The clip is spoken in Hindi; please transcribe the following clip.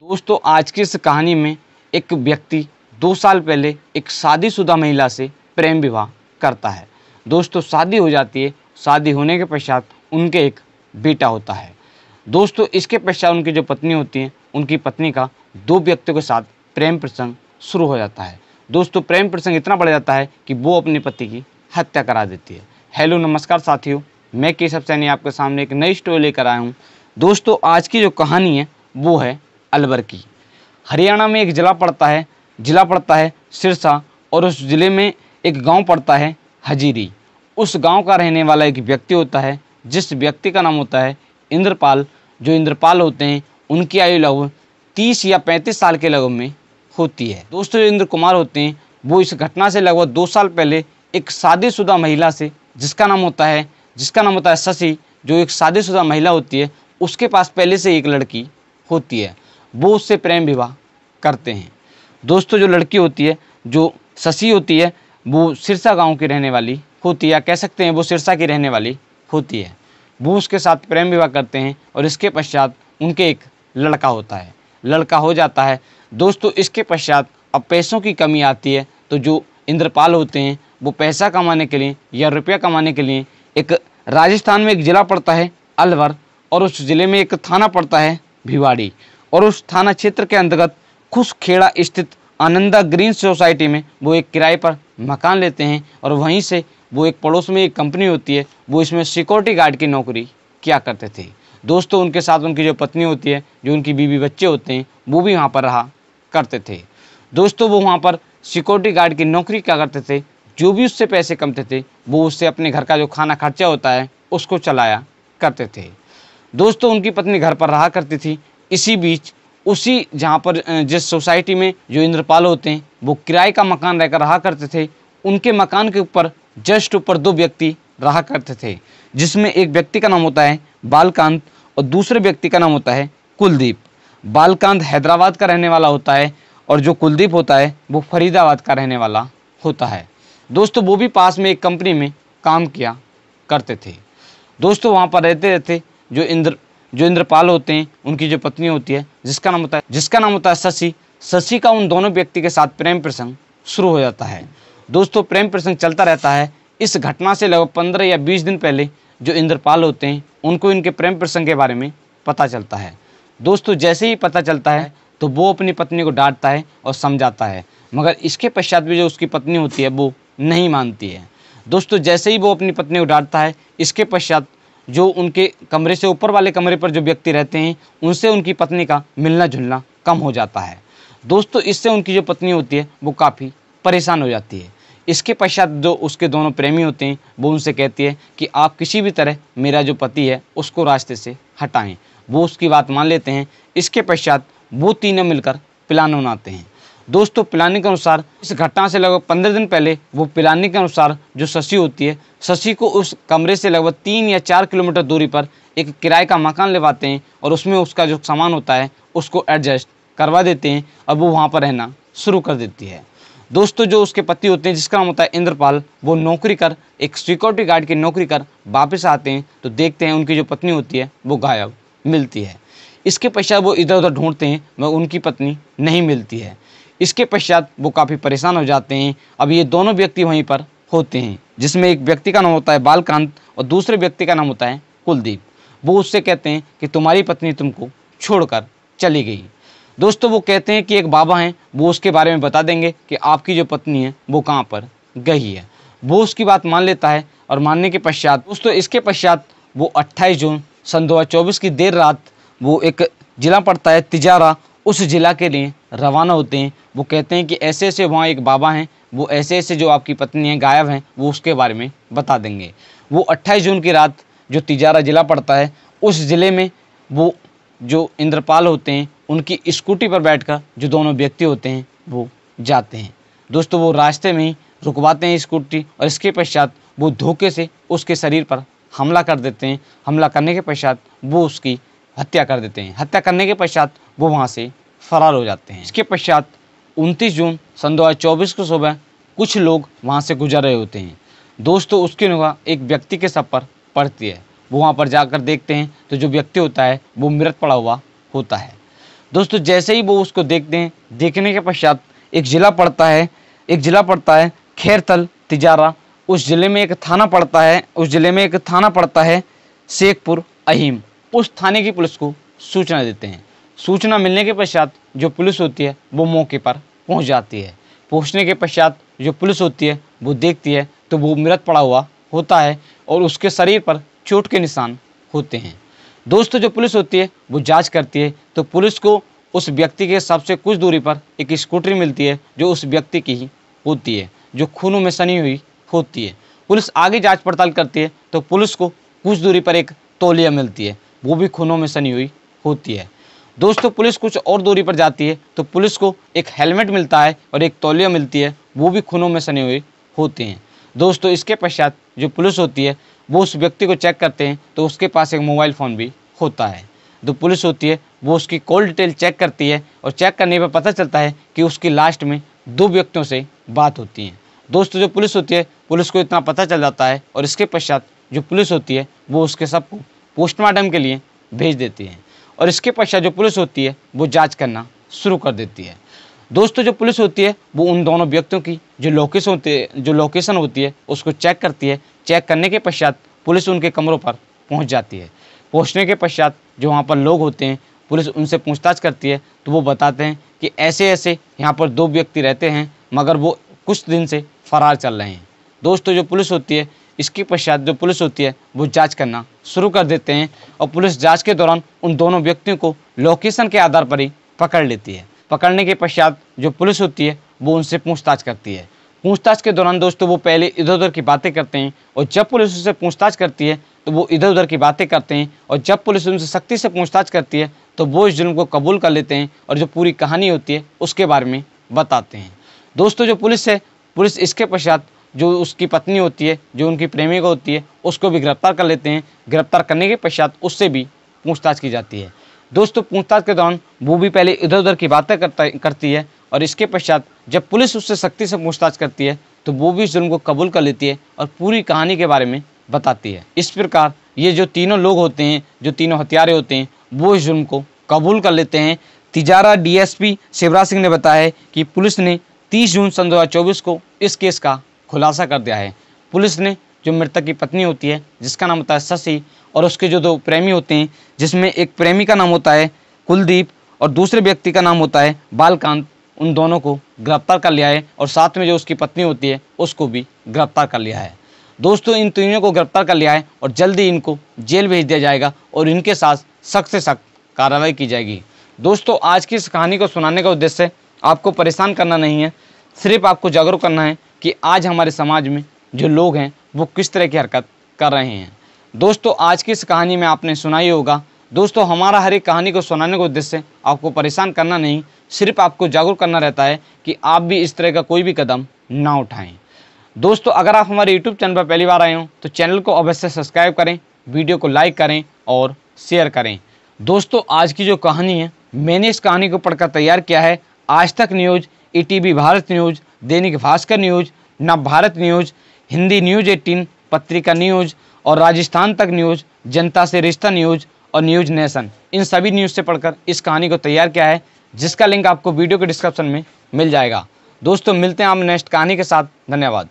दोस्तों आज की इस कहानी में एक व्यक्ति 2 साल पहले एक शादीशुदा महिला से प्रेम विवाह करता है। दोस्तों शादी हो जाती है। शादी होने के पश्चात उनके एक बेटा होता है। दोस्तों इसके पश्चात उनकी जो पत्नी होती है, उनकी पत्नी का 2 व्यक्तियों के साथ प्रेम प्रसंग शुरू हो जाता है। दोस्तों प्रेम प्रसंग इतना बढ़ जाता है कि वो अपने पति की हत्या करा देती है। हेलो नमस्कार साथियों, मैं केशव सैनी आपके सामने एक नई स्टोरी लेकर आया हूँ। दोस्तों आज की जो कहानी है वो है अलवर की। हरियाणा में एक जिला पड़ता है सिरसा, और उस ज़िले में एक गांव पड़ता है हजीरी। उस गांव का रहने वाला एक व्यक्ति होता है, जिस व्यक्ति का नाम होता है इंद्रपाल। जो इंद्रपाल होते हैं उनकी आयु लगभग 30 या 35 साल के लगभग में होती है। दोस्तों जो इंद्र कुमार होते हैं वो इस घटना से लगभग 2 साल पहले एक शादीशुदा महिला से, जिसका नाम होता है शशि, जो एक शादीशुदा महिला होती है, उसके पास पहले से एक लड़की होती है। वो उससे प्रेम विवाह करते हैं। दोस्तों जो लड़की होती है, जो शशि होती है, वो सिरसा गांव की रहने वाली होती है, या कह सकते हैं वो सिरसा की रहने वाली होती है। वो उसके साथ प्रेम विवाह करते हैं और इसके पश्चात उनके एक लड़का होता है, लड़का हो जाता है। दोस्तों इसके पश्चात अब पैसों की कमी आती है, तो जो इंद्रपाल होते हैं वो पैसा कमाने के लिए या रुपया कमाने के लिए एक राजस्थान में एक ज़िला पड़ता है अलवर, और उस ज़िले में एक थाना पड़ता है भिवाड़ी, और उस थाना क्षेत्र के अंतर्गत खुसखेड़ा स्थित आनंदा ग्रीन सोसाइटी में वो एक किराए पर मकान लेते हैं। और वहीं से वो एक पड़ोस में एक कंपनी होती है, वो इसमें सिक्योरिटी गार्ड की नौकरी किया करते थे। दोस्तों उनके साथ उनकी जो पत्नी होती है, जो उनकी बीवी बच्चे होते हैं, वो भी वहाँ पर रहा करते थे। दोस्तों वो वहाँ पर सिक्योरिटी गार्ड की नौकरी क्या करते थे, जो भी उससे पैसे कमते थे वो उससे अपने घर का जो खाना खर्चा होता है उसको चलाया करते थे। दोस्तों उनकी पत्नी घर पर रहा करती थी। इसी बीच उसी जहाँ पर जिस सोसाइटी में जो इंद्रपाल होते हैं वो किराए का मकान रहकर रहा करते थे, उनके मकान के ऊपर जस्ट ऊपर 2 व्यक्ति रहा करते थे, जिसमें एक व्यक्ति का नाम होता है बालकांत और दूसरे व्यक्ति का नाम होता है कुलदीप। बालकांत हैदराबाद का रहने वाला होता है और जो कुलदीप होता है वो फरीदाबाद का रहने वाला होता है। दोस्तों वो भी पास में एक कंपनी में काम किया करते थे। दोस्तों वहाँ पर रहते रहते जो इंद्रपाल होते हैं, उनकी जो पत्नी होती है, जिसका नाम होता है शशि का उन दोनों व्यक्ति के साथ प्रेम प्रसंग शुरू हो जाता है। दोस्तों प्रेम प्रसंग चलता रहता है। इस घटना से लगभग 15 या 20 दिन पहले जो इंद्रपाल होते हैं उनको इनके प्रेम प्रसंग के बारे में पता चलता है। दोस्तों जैसे ही पता चलता है तो वो अपनी पत्नी को डांटता है और समझाता है, मगर इसके पश्चात भी जो उसकी पत्नी होती है वो नहीं मानती है। दोस्तों जैसे ही वो अपनी पत्नी को डांटता है, इसके पश्चात जो उनके कमरे से ऊपर वाले कमरे पर जो व्यक्ति रहते हैं उनसे उनकी पत्नी का मिलना जुलना कम हो जाता है। दोस्तों इससे उनकी जो पत्नी होती है वो काफ़ी परेशान हो जाती है। इसके पश्चात जो उसके दोनों प्रेमी होते हैं वो उनसे कहती है कि आप किसी भी तरह मेरा जो पति है उसको रास्ते से हटाएं। वो उसकी बात मान लेते हैं। इसके पश्चात वो तीनों मिलकर प्लान बनाते हैं। दोस्तों प्लानिंग के अनुसार इस घटना से लगभग 15 दिन पहले वो प्लानिंग के अनुसार जो शशि होती है, शशि को उस कमरे से लगभग 3 या 4 किलोमीटर दूरी पर एक किराए का मकान लेवाते हैं और उसमें उसका जो सामान होता है उसको एडजस्ट करवा देते हैं और वो वहाँ पर रहना शुरू कर देती है। दोस्तों जो उसके पति होते हैं, जिसका नाम होता है इंद्रपाल, वो नौकरी कर एक सिक्योरिटी गार्ड की नौकरी कर वापस आते हैं तो देखते हैं उनकी जो पत्नी होती है वो गायब मिलती है। इसके पश्चात वो इधर उधर ढूंढते हैं मगर उनकी पत्नी नहीं मिलती है। इसके पश्चात वो काफ़ी परेशान हो जाते हैं। अब ये दोनों व्यक्ति वहीं पर होते हैं, जिसमें एक व्यक्ति का नाम होता है बालकांत और दूसरे व्यक्ति का नाम होता है कुलदीप। वो उससे कहते हैं कि तुम्हारी पत्नी तुमको छोड़कर चली गई। दोस्तों वो कहते हैं कि एक बाबा हैं, वो उसके बारे में बता देंगे कि आपकी जो पत्नी है वो कहाँ पर गई है। वो उसकी बात मान लेता है और मानने के पश्चात दोस्तों इसके पश्चात वो 28 जून सन 2024 की देर रात वो एक ज़िला पड़ता है तिजारा, उस ज़िला के लिए रवाना होते हैं। वो कहते हैं कि ऐसे ऐसे वहाँ एक बाबा हैं, वो ऐसे ऐसे जो आपकी पत्नी है गायब हैं वो उसके बारे में बता देंगे। वो 28 जून की रात जो तिजारा ज़िला पड़ता है उस ज़िले में वो जो इंद्रपाल होते हैं उनकी स्कूटी पर बैठकर जो दोनों व्यक्ति होते हैं वो जाते हैं। दोस्तों वो रास्ते में ही रुकवाते हैं स्कूटी और इसके पश्चात वो धोखे से उसके शरीर पर हमला कर देते हैं। हमला करने के पश्चात वो उसकी हत्या कर देते हैं। हत्या करने के पश्चात वो वहाँ से फरार हो जाते हैं। इसके पश्चात 29 जून सन 2024 को सुबह कुछ लोग वहाँ से गुजर रहे होते हैं। दोस्तों उसकी निगाह एक व्यक्ति के सर पर पड़ती है। वो वहाँ पर जाकर देखते हैं तो जो व्यक्ति होता है वो मृत पड़ा हुआ होता है। दोस्तों जैसे ही वो उसको देखते हैं, देखने के पश्चात एक ज़िला पड़ता है खैरथल तिजारा। उस ज़िले में एक थाना पड़ता है शेखपुर अहीम। उस थाने की पुलिस को सूचना देते हैं। सूचना मिलने के पश्चात जो पुलिस होती है वो मौके पर पहुंच जाती है। पहुंचने के पश्चात जो पुलिस होती है वो देखती है तो वो मृत पड़ा हुआ होता है और उसके शरीर पर चोट के निशान होते हैं। दोस्तों जो पुलिस होती है वो जांच करती है तो पुलिस को उस व्यक्ति के सबसे कुछ दूरी पर एक स्कूटरी मिलती है जो उस व्यक्ति की ही होती है, जो खूनों में सनी हुई होती है। पुलिस आगे जांच पड़ताल करती है तो पुलिस को कुछ दूरी पर एक तौलिया मिलती है, वो भी खूनों में सनी हुई होती है। दोस्तों पुलिस कुछ और दूरी पर जाती है तो पुलिस को एक हेलमेट मिलता है और एक तौलिया मिलती है, वो भी खूनों में सनी हुई होती हैं। दोस्तों इसके पश्चात जो पुलिस होती है वो उस व्यक्ति को चेक करते हैं तो उसके पास एक मोबाइल फ़ोन भी होता है। जो पुलिस होती है वो उसकी कॉल डिटेल चेक करती है और चेक करने पर पता चलता है कि उसकी लास्ट में 2 व्यक्तियों से बात होती है। दोस्तों जो पुलिस होती है, पुलिस को इतना पता चल जाता है और इसके पश्चात जो पुलिस होती है वो उसके सबको पोस्टमार्टम के लिए भेज देती है और इसके पश्चात जो पुलिस होती है वो जांच करना शुरू कर देती है। दोस्तों जो पुलिस होती है वो उन दोनों व्यक्तियों की जो लोकेशन होती है उसको चेक करती है। चेक करने के पश्चात पुलिस उनके कमरों पर पहुंच जाती है। पहुंचने के पश्चात जो वहाँ पर लोग होते हैं, पुलिस उनसे पूछताछ करती है तो वो बताते हैं कि ऐसे ऐसे यहाँ पर 2 व्यक्ति रहते हैं मगर वो कुछ दिन से फरार चल रहे हैं। दोस्तों जो पुलिस होती है, इसके पश्चात जो पुलिस होती है वो जांच करना शुरू कर देते हैं और पुलिस जांच के दौरान उन दोनों व्यक्तियों को लोकेशन के आधार पर ही पकड़ लेती है। पकड़ने के पश्चात जो पुलिस होती है वो उनसे पूछताछ करती है। पूछताछ के दौरान दोस्तों वो पहले इधर उधर की बातें करते हैं और जब पुलिस उससे पूछताछ करती है तो वो इधर उधर की बातें करते हैं और जब पुलिस उनसे सख्ती से पूछताछ करती है तो वो इस जुल्म को कबूल कर लेते हैं और जो पूरी कहानी होती है उसके बारे में बताते हैं। दोस्तों जो पुलिस है, पुलिस इसके पश्चात जो उसकी पत्नी होती है, जो उनकी प्रेमिका होती है, उसको भी गिरफ्तार कर लेते हैं। गिरफ्तार करने के पश्चात उससे भी पूछताछ की जाती है। दोस्तों पूछताछ के दौरान वो भी पहले इधर उधर की बातें करती है और इसके पश्चात जब पुलिस उससे सख्ती से पूछताछ करती है तो वो भी इस जुल्म को कबूल कर लेती है और पूरी कहानी के बारे में बताती है। इस प्रकार ये जो तीनों लोग होते हैं, जो तीनों हत्यारे होते हैं, वो इस जुल्म को कबूल कर लेते हैं। तिजारा डीएसपी शिवराज सिंह ने बताया है कि पुलिस ने 30 जून सन 2024 को इस केस का खुलासा कर दिया है। पुलिस ने जो मृतक की पत्नी होती है जिसका नाम होता है शशि और उसके जो 2 प्रेमी होते हैं, जिसमें एक प्रेमी का नाम होता है कुलदीप और दूसरे व्यक्ति का नाम होता है बालकांत, उन दोनों को गिरफ्तार कर लिया है और साथ में जो उसकी पत्नी होती है उसको भी गिरफ्तार कर लिया है। दोस्तों इन तीनों को गिरफ्तार कर लिया है और जल्दी इनको जेल भेज दिया जाएगा और इनके साथ सख्त से सख्त कार्रवाई की जाएगी। दोस्तों आज की इस कहानी को सुनाने का उद्देश्य आपको परेशान करना नहीं है, सिर्फ आपको जागरूक करना है कि आज हमारे समाज में जो लोग हैं वो किस तरह की हरकत कर रहे हैं। दोस्तों आज की इस कहानी में आपने सुना ही होगा। दोस्तों हमारा हर एक कहानी को सुनाने का उद्देश्य आपको परेशान करना नहीं, सिर्फ आपको जागरूक करना रहता है कि आप भी इस तरह का कोई भी कदम ना उठाएं। दोस्तों अगर आप हमारे यूट्यूब चैनल पर पहली बार आए हो तो चैनल को अवश्य सब्सक्राइब करें, वीडियो को लाइक करें और शेयर करें। दोस्तों आज की जो कहानी है, मैंने इस कहानी को पढ़कर तैयार किया है आज तक news, ETV Bharat news, Dainik Bhaskar news, नव भारत न्यूज़, हिंदी न्यूज़ 18, पत्रिका न्यूज़ और राजस्थान तक न्यूज़, जनता से रिश्ता न्यूज़ और न्यूज़ नेशन, इन सभी न्यूज़ से पढ़कर इस कहानी को तैयार किया है, जिसका लिंक आपको वीडियो के डिस्क्रिप्शन में मिल जाएगा। दोस्तों मिलते हैं हम नेक्स्ट कहानी के साथ। धन्यवाद।